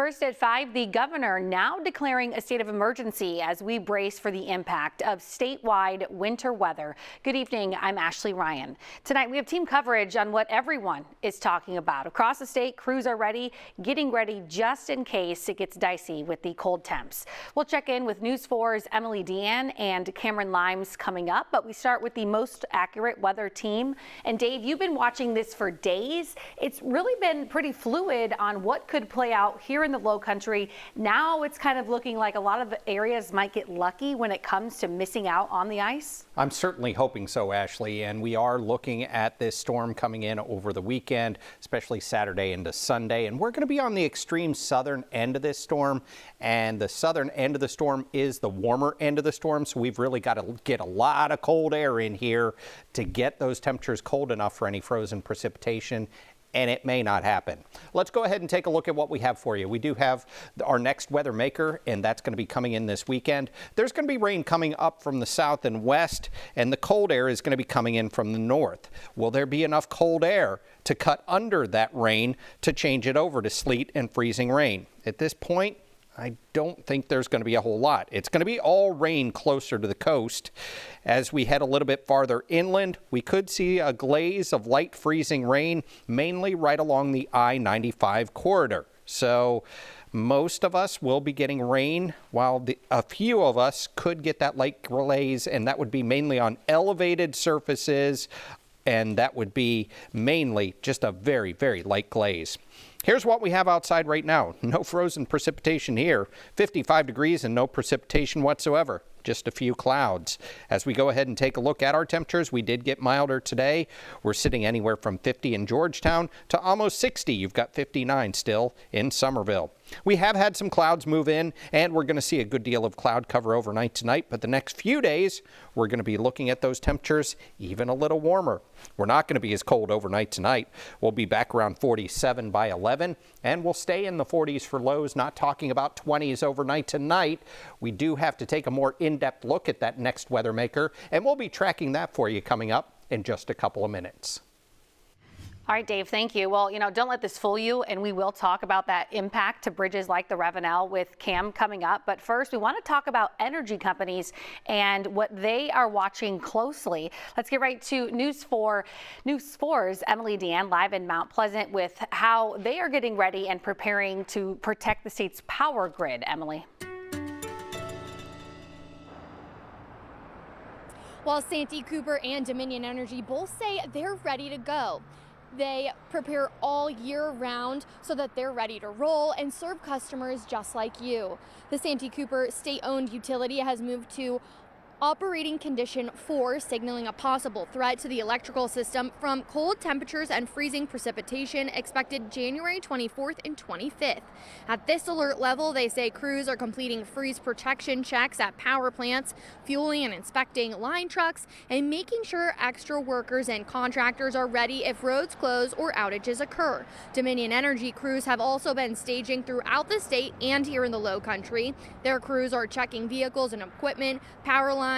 First at 5, the governor now declaring a state of emergency as we brace for the impact of statewide winter weather. Good evening, I'm Ashley Ryan. Tonight we have team coverage on what everyone is talking about. Across the state, crews are ready, getting ready just in case it gets dicey with the cold temps. We'll check in with News 4's Emily Deanne and Cameron Limes coming up, but we start with the most accurate weather team. And Dave, you've been watching this for days. It's really been pretty fluid on what could play out here in the Lowcountry. Now it's kind of looking like a lot of areas might get lucky when it comes to missing out on the ice. I'm certainly hoping so, Ashley, and we are looking at this storm coming in over the weekend, especially Saturday into Sunday, and we're going to be on the extreme southern end of this storm, and the southern end of the storm is the warmer end of the storm, so we've really got to get a lot of cold air in here to get those temperatures cold enough for any frozen precipitation. And it may not happen. Let's go ahead and take a look at what we have for you. We do have our next weather maker, and that's going to be coming in this weekend. There's going to be rain coming up from the south and west, and the cold air is going to be coming in from the north. Will there be enough cold air to cut under that rain to change it over to sleet and freezing rain? At this point, I don't think there's going to be a whole lot. It's going to be all rain closer to the coast. As we head a little bit farther inland, we could see a glaze of light freezing rain, mainly right along the I-95 corridor. So most of us will be getting rain, while a few of us could get that light glaze, and that would be mainly on elevated surfaces, and that would be mainly just a very, very light glaze. Here's what we have outside right now. No frozen precipitation here. 55 degrees and no precipitation whatsoever. Just a few clouds. As we go ahead and take a look at our temperatures, we did get milder today. We're sitting anywhere from 50 in Georgetown to almost 60. You've got 59 still in Somerville. We have had some clouds move in, and we're going to see a good deal of cloud cover overnight tonight, but the next few days we're going to be looking at those temperatures even a little warmer. We're not going to be as cold overnight tonight. We'll be back around 47 by 11, and we'll stay in the 40s for lows, not talking about 20s overnight tonight. We do have to take a more in-depth look at that next weather maker, and we'll be tracking that for you coming up in just a couple of minutes. All right, Dave, thank you. Well, don't let this fool you, and we will talk about that impact to bridges like the Ravenel with Cam coming up. But first, we want to talk about energy companies and what they are watching closely. Let's get right to News 4's Emily Deanne live in Mount Pleasant with how they are getting ready and preparing to protect the state's power grid. Emily. While Santee Cooper and Dominion Energy both say they're ready to go. They prepare all year round so that they're ready to roll and serve customers just like you. The Santee Cooper state-owned utility has moved to operating condition 4, signaling a possible threat to the electrical system from cold temperatures and freezing precipitation expected January 24th and 25th. At this alert level, they say crews are completing freeze protection checks at power plants, fueling and inspecting line trucks, and making sure extra workers and contractors are ready if roads close or outages occur. Dominion Energy crews have also been staging throughout the state and here in the Lowcountry. Their crews are checking vehicles and equipment, power lines,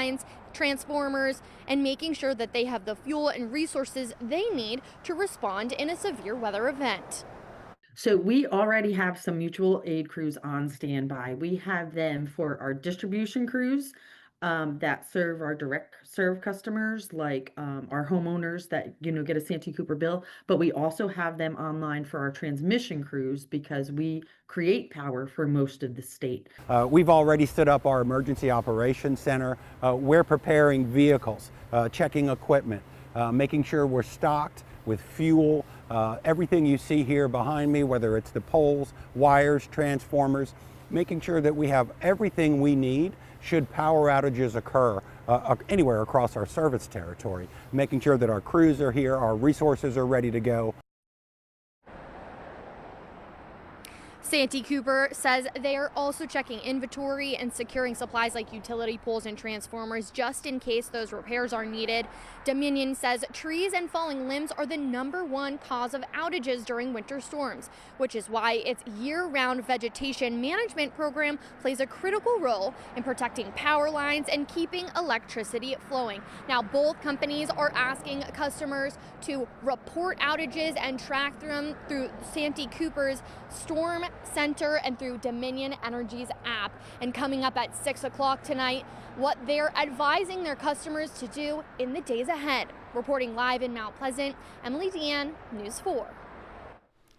transformers, and making sure that they have the fuel and resources they need to respond in a severe weather event. So we already have some mutual aid crews on standby. We have them for our distribution crews that serve our direct serve customers, like our homeowners that get a Santee Cooper bill, but we also have them online for our transmission crews because we create power for most of the state. We've already stood up our emergency operations center. We're preparing vehicles, checking equipment, making sure we're stocked with fuel. Everything you see here behind me, whether it's the poles, wires, transformers, making sure that we have everything we need should power outages occur anywhere across our service territory, making sure that our crews are here, our resources are ready to go. Santee Cooper says they are also checking inventory and securing supplies like utility poles and transformers just in case those repairs are needed. Dominion says trees and falling limbs are the #1 cause of outages during winter storms, which is why its year-round vegetation management program plays a critical role in protecting power lines and keeping electricity flowing. Now, both companies are asking customers to report outages and track them through Santee Cooper's storm Center and through Dominion Energy's app. And coming up at 6 o'clock tonight, what they're advising their customers to do in the days ahead. Reporting live in Mount Pleasant, Emily Deanne, News 4.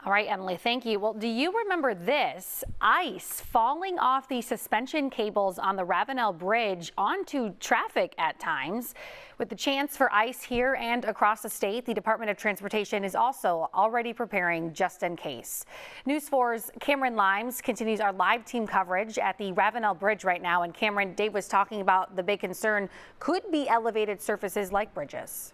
All right, Emily, thank you. Well, do you remember this? Ice falling off the suspension cables on the Ravenel Bridge onto traffic at times. With the chance for ice here and across the state, the Department of Transportation is also already preparing just in case. News 4's Cameron Limes continues our live team coverage at the Ravenel Bridge right now. And Cameron, Dave was talking about the big concern could be elevated surfaces like bridges.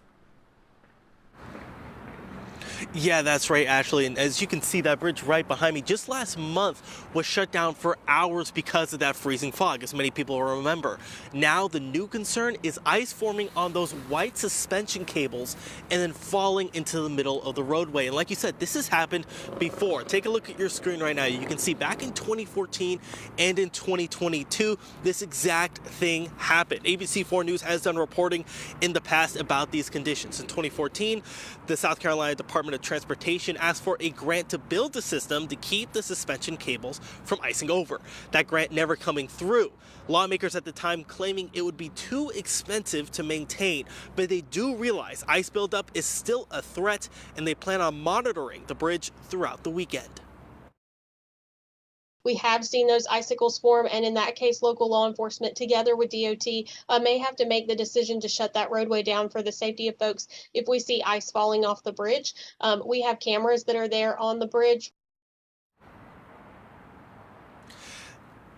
Yeah, that's right, Ashley. And as you can see, that bridge right behind me just last month was shut down for hours because of that freezing fog, as many people will remember. Now the new concern is ice forming on those white suspension cables and then falling into the middle of the roadway. And like you said, this has happened before. Take a look at your screen right now. You can see back in 2014 and in 2022, this exact thing happened. ABC4 News has done reporting in the past about these conditions. In 2014, the South Carolina Department of Transportation asked for a grant to build the system to keep the suspension cables from icing over. That grant never coming through. Lawmakers at the time claiming it would be too expensive to maintain, but they do realize ice buildup is still a threat, and they plan on monitoring the bridge throughout the weekend. We have seen those icicles form, and in that case, local law enforcement together with DOT may have to make the decision to shut that roadway down for the safety of folks if we see ice falling off the bridge. We have cameras that are there on the bridge.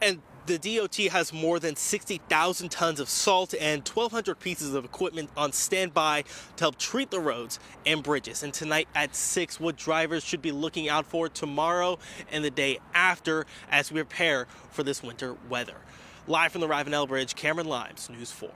And the DOT has more than 60,000 tons of salt and 1,200 pieces of equipment on standby to help treat the roads and bridges. And tonight at 6, what drivers should be looking out for tomorrow and the day after as we prepare for this winter weather. Live from the Ravenel Bridge, Cameron Limes, News 4.